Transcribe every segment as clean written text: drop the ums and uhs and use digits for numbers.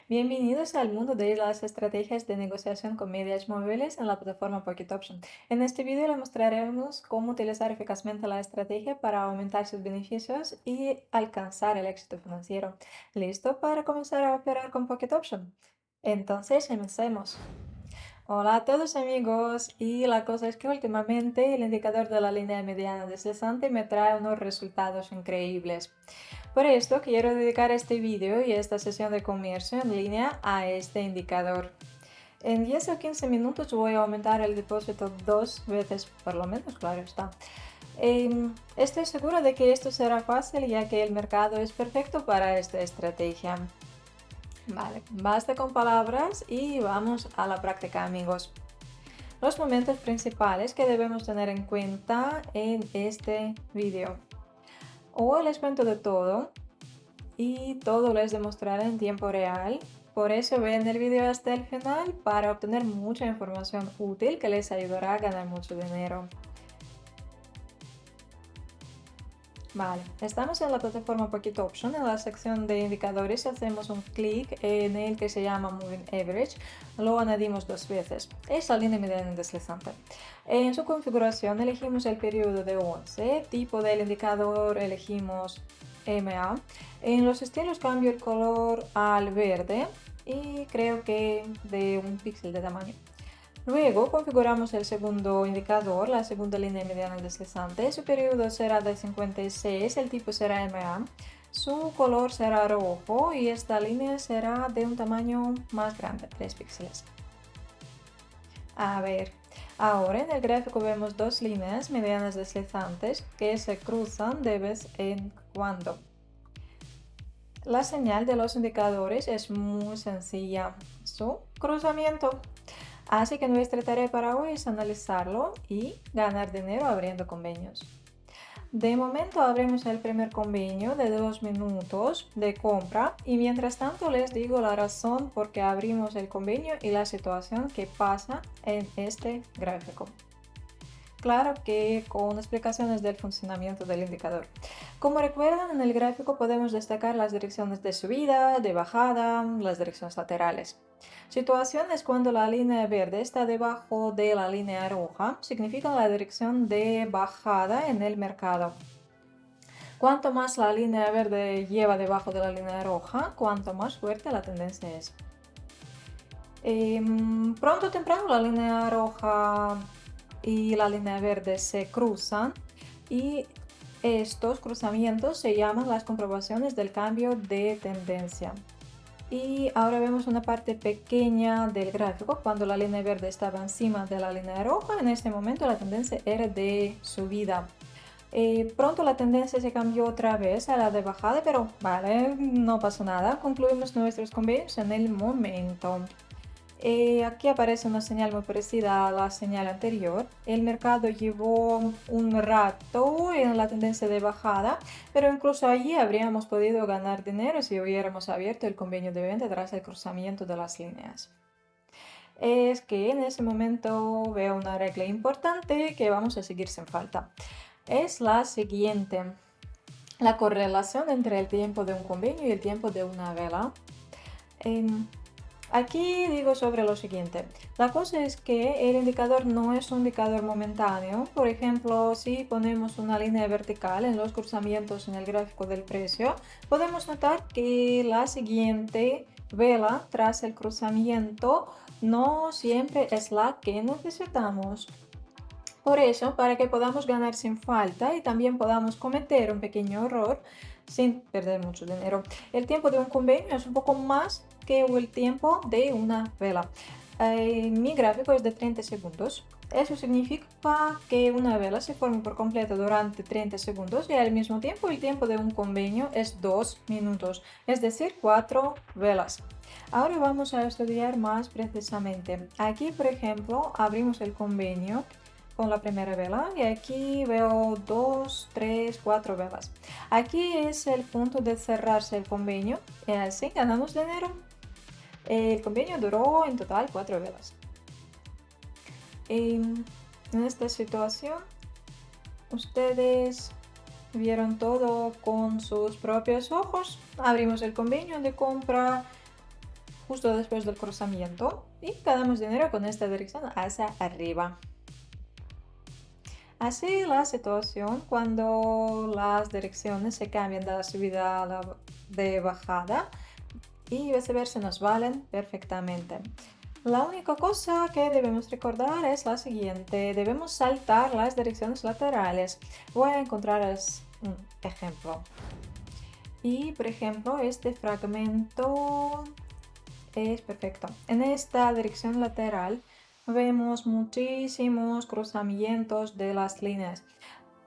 Bienvenidos al mundo de las estrategias de negociación con medias móviles en la plataforma Pocket Option. En este video le mostraremos cómo utilizar eficazmente la estrategia para aumentar sus beneficios y alcanzar el éxito financiero. ¿Listo para comenzar a operar con Pocket Option? Entonces, empecemos. Hola a todos amigos, y la cosa es que últimamente el indicador de la línea mediana deslizante me trae unos resultados increíbles. Por esto quiero dedicar este vídeo y esta sesión de comercio en línea a este indicador. En 10 o 15 minutos voy a aumentar el depósito 2 veces, por lo menos, claro está. Estoy segura de que esto será fácil ya que el mercado es perfecto para esta estrategia. Vale, basta con palabras y vamos a la práctica, amigos. Los momentos principales que debemos tener en cuenta en este vídeo. Hoy les cuento de todo y todo les demostraré en tiempo real. Por eso vean el vídeo hasta el final para obtener mucha información útil que les ayudará a ganar mucho dinero. Vale, estamos en la plataforma Pocket Option. En la sección de indicadores hacemos un clic en el que se llama Moving Average. Lo añadimos 2 veces. Es la línea mediana deslizante. En su configuración elegimos el periodo de 11. Tipo del indicador elegimos MA. En los estilos cambio el color al verde y creo que de un píxel de tamaño. Luego configuramos el segundo indicador, la segunda línea mediana deslizante. Su periodo será de 56, el tipo será MA, su color será rojo y esta línea será de un tamaño más grande, 3 píxeles. A ver, ahora en el gráfico vemos dos líneas medianas deslizantes que se cruzan de vez en cuando. La señal de los indicadores es muy sencilla, su cruzamiento. Así que nuestra tarea para hoy es analizarlo y ganar dinero abriendo convenios. De momento abrimos el primer convenio de 2 minutos de compra y mientras tanto les digo la razón por qué abrimos el convenio y la situación que pasa en este gráfico. Claro que con explicaciones del funcionamiento del indicador. Como recuerdan, en el gráfico podemos destacar las direcciones de subida, de bajada, las direcciones laterales. Situación es cuando la línea verde está debajo de la línea roja, significa la dirección de bajada en el mercado. Cuanto más la línea verde lleva debajo de la línea roja, cuanto más fuerte la tendencia es. Pronto o temprano la línea roja y la línea verde se cruzan y estos cruzamientos se llaman las comprobaciones del cambio de tendencia. Y ahora vemos una parte pequeña del gráfico cuando la línea verde estaba encima de la línea roja. En este momento la tendencia era de subida. Pronto la tendencia se cambió otra vez a la de bajada, pero vale, no pasó nada. Concluimos nuestros convenios en el momento. Aquí aparece una señal muy parecida a la señal anterior. El mercado llevó un rato en la tendencia de bajada, pero incluso allí habríamos podido ganar dinero si hubiéramos abierto el convenio de venta tras el cruzamiento de las líneas. Es que en ese momento veo una regla importante que vamos a seguir sin falta. Es la siguiente: la correlación entre el tiempo de un convenio y el tiempo de una vela. Aquí digo sobre lo siguiente. La cosa es que el indicador no es un indicador momentáneo. Por ejemplo, si ponemos una línea vertical en los cruzamientos en el gráfico del precio, podemos notar que la siguiente vela tras el cruzamiento no siempre es la que necesitamos. Por eso, para que podamos ganar sin falta y también podamos cometer un pequeño error sin perder mucho dinero, el tiempo de un convenio es un poco más que el tiempo de una vela. Mi gráfico es de 30 segundos. Eso significa que una vela se forma por completo durante 30 segundos y al mismo tiempo el tiempo de un convenio es 2 minutos, es decir, 4 velas. Ahora vamos a estudiar más precisamente. Aquí, por ejemplo, abrimos el convenio con la primera vela y aquí veo 2, 3, 4 velas. Aquí es el punto de cerrarse el convenio y así ganamos dinero. El convenio duró en total 4 velas. En esta situación, ustedes vieron todo con sus propios ojos. Abrimos el convenio de compra justo después del cruzamiento y ganamos dinero con esta dirección hacia arriba. Así la situación cuando las direcciones se cambian de la subida a la de bajada y viceversa nos valen perfectamente. La única cosa que debemos recordar es la siguiente: debemos saltar las direcciones laterales. Voy a encontrar un ejemplo. Y por ejemplo, este fragmento es perfecto. En esta dirección lateral vemos muchísimos cruzamientos de las líneas.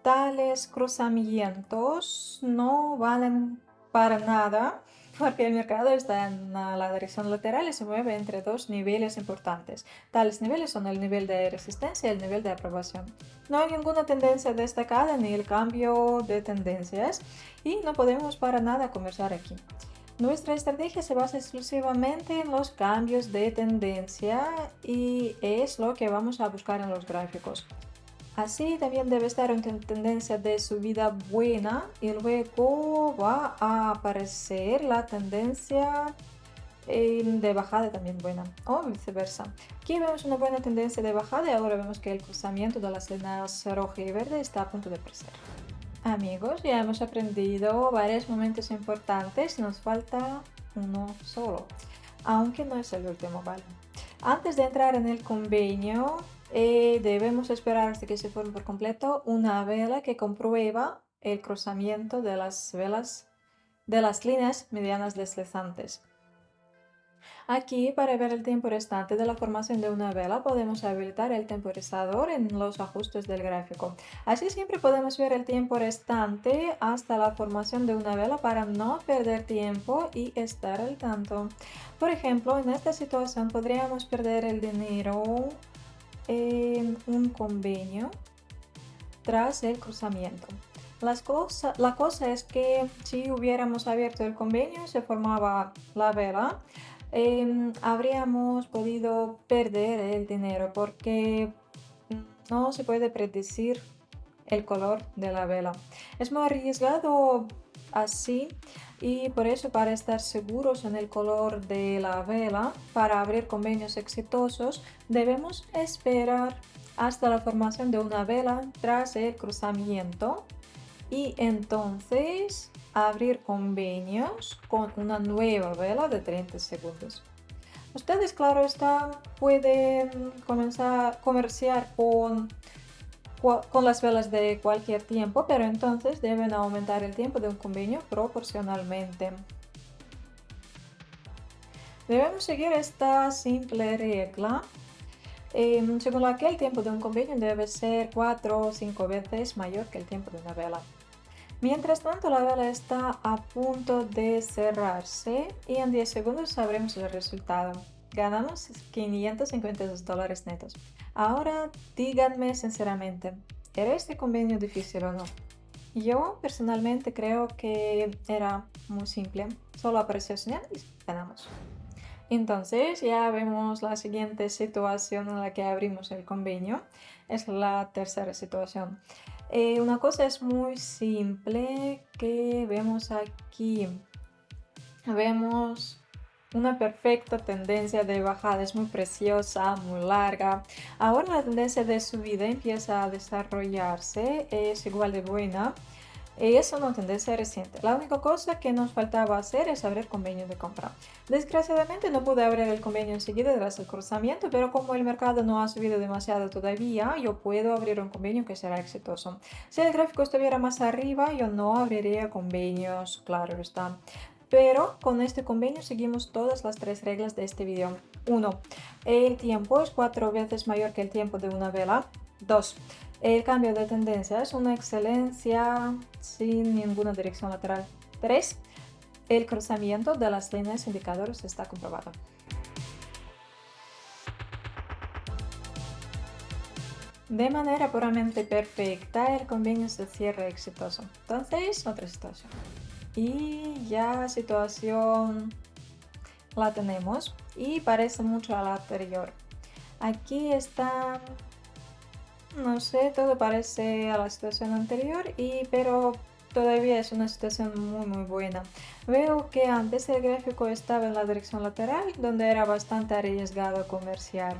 Tales cruzamientos no valen para nada porque el mercado está en la dirección lateral y se mueve entre dos niveles importantes. Tales niveles son el nivel de resistencia y el nivel de aprobación. No hay ninguna tendencia destacada ni el cambio de tendencias y no podemos para nada comerciar aquí. Nuestra estrategia se basa exclusivamente en los cambios de tendencia y es lo que vamos a buscar en los gráficos. Así también debe estar en tendencia de subida buena y luego va a aparecer la tendencia de bajada también buena o viceversa. Aquí vemos una buena tendencia de bajada y ahora vemos que el cruzamiento de las líneas roja y verde está a punto de aparecer. Amigos, ya hemos aprendido varios momentos importantes y nos falta uno solo, aunque no es el último, ¿vale? Antes de entrar en el convenio, debemos esperar hasta que se forme por completo una vela que comprueba el cruzamiento de las velas de las líneas medianas deslizantes. Aquí, para ver el tiempo restante de la formación de una vela, podemos habilitar el temporizador en los ajustes del gráfico. Así siempre podemos ver el tiempo restante hasta la formación de una vela para no perder tiempo y estar al tanto. Por ejemplo, en esta situación podríamos perder el dinero en un convenio tras el cruzamiento. La cosa es que si hubiéramos abierto el convenio y se formaba la vela, habríamos podido perder el dinero porque no se puede predecir el color de la vela. Es muy arriesgado así y por eso, para estar seguros en el color de la vela, para abrir convenios exitosos, debemos esperar hasta la formación de una vela tras el cruzamiento y entonces abrir convenios con una nueva vela de 30 segundos. Ustedes, claro está, pueden comenzar a comerciar con las velas de cualquier tiempo, pero entonces deben aumentar el tiempo de un convenio proporcionalmente. Debemos seguir esta simple regla, según la que el tiempo de un convenio debe ser 4 o 5 veces mayor que el tiempo de una vela. Mientras tanto, la vela está a punto de cerrarse y en 10 segundos sabremos el resultado. Ganamos $552 netos. Ahora díganme sinceramente, ¿era este convenio difícil o no? Yo personalmente creo que era muy simple. Solo apareció señal y ganamos. Entonces ya vemos la siguiente situación en la que abrimos el convenio. Es la tercera situación. Una cosa es muy simple que vemos aquí. Vemos una perfecta tendencia de bajada, es muy preciosa, muy larga. Ahora la tendencia de subida empieza a desarrollarse, es igual de buena. Es una tendencia reciente. La única cosa que nos faltaba hacer es abrir convenio de compra. Desgraciadamente no pude abrir el convenio enseguida tras el cruzamiento, pero como el mercado no ha subido demasiado todavía, yo puedo abrir un convenio que será exitoso. Si el gráfico estuviera más arriba, yo no abriría convenios, claro está. Pero con este convenio seguimos todas las tres reglas de este video. 1. El tiempo es 4 veces mayor que el tiempo de una vela. 2. El cambio de tendencia es una excelencia sin ninguna dirección lateral. 3. El cruzamiento de las líneas indicadores está comprobado. De manera puramente perfecta, el convenio se cierra exitoso. Entonces, otra situación. Y ya situación la tenemos y parece mucho a la anterior. Aquí está, no sé, todo parece a la situación anterior, pero todavía es una situación muy buena. Veo que antes el gráfico estaba en la dirección lateral, donde era bastante arriesgado comerciar.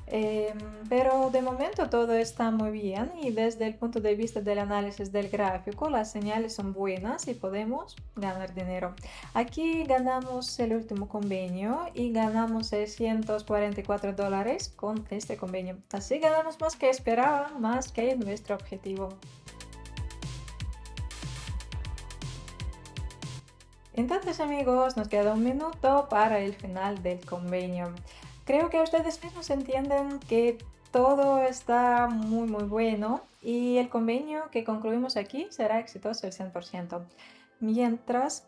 Em, pero de momento todo está muy bien y desde el punto de vista del análisis del gráfico, las señales son buenas y podemos ganar dinero. Aquí ganamos el último convenio y ganamos $644 con este convenio. Así ganamos más que esperaba, más que nuestro objetivo. Entonces, amigos, nos queda un minuto para el final del convenio. Creo que ustedes mismos entienden que todo está muy bueno y el convenio que concluimos aquí será exitoso al 100%. Mientras,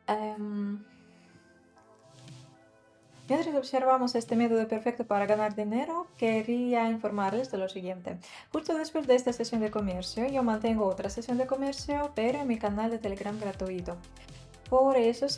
em, mientras observamos este método perfecto para ganar dinero, quería informarles de lo siguiente. Justo después de esta sesión de comercio, yo mantengo otra sesión de comercio, pero en mi canal de Telegram gratuito. Por eso,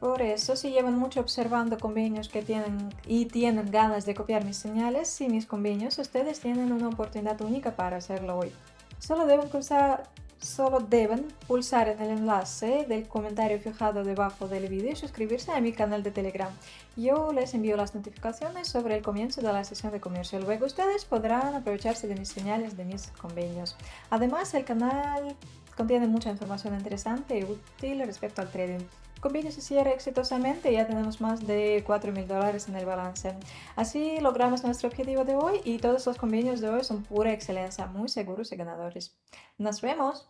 por eso, si llevan mucho observando convenios que tienen ganas de copiar mis señales y mis convenios, ustedes tienen una oportunidad única para hacerlo hoy. Solo deben pulsar, solo deben pulsar en el enlace del comentario fijado debajo del vídeo y suscribirse a mi canal de Telegram. Yo les envío las notificaciones sobre el comienzo de la sesión de comercio. Luego ustedes podrán aprovecharse de mis señales, de mis convenios. Además, el canal contiene mucha información interesante y útil respecto al trading. El convenio se cierra exitosamente y ya tenemos más de $4.000 en el balance. Así logramos nuestro objetivo de hoy y todos los convenios de hoy son pura excelencia, muy seguros y ganadores. Nos vemos.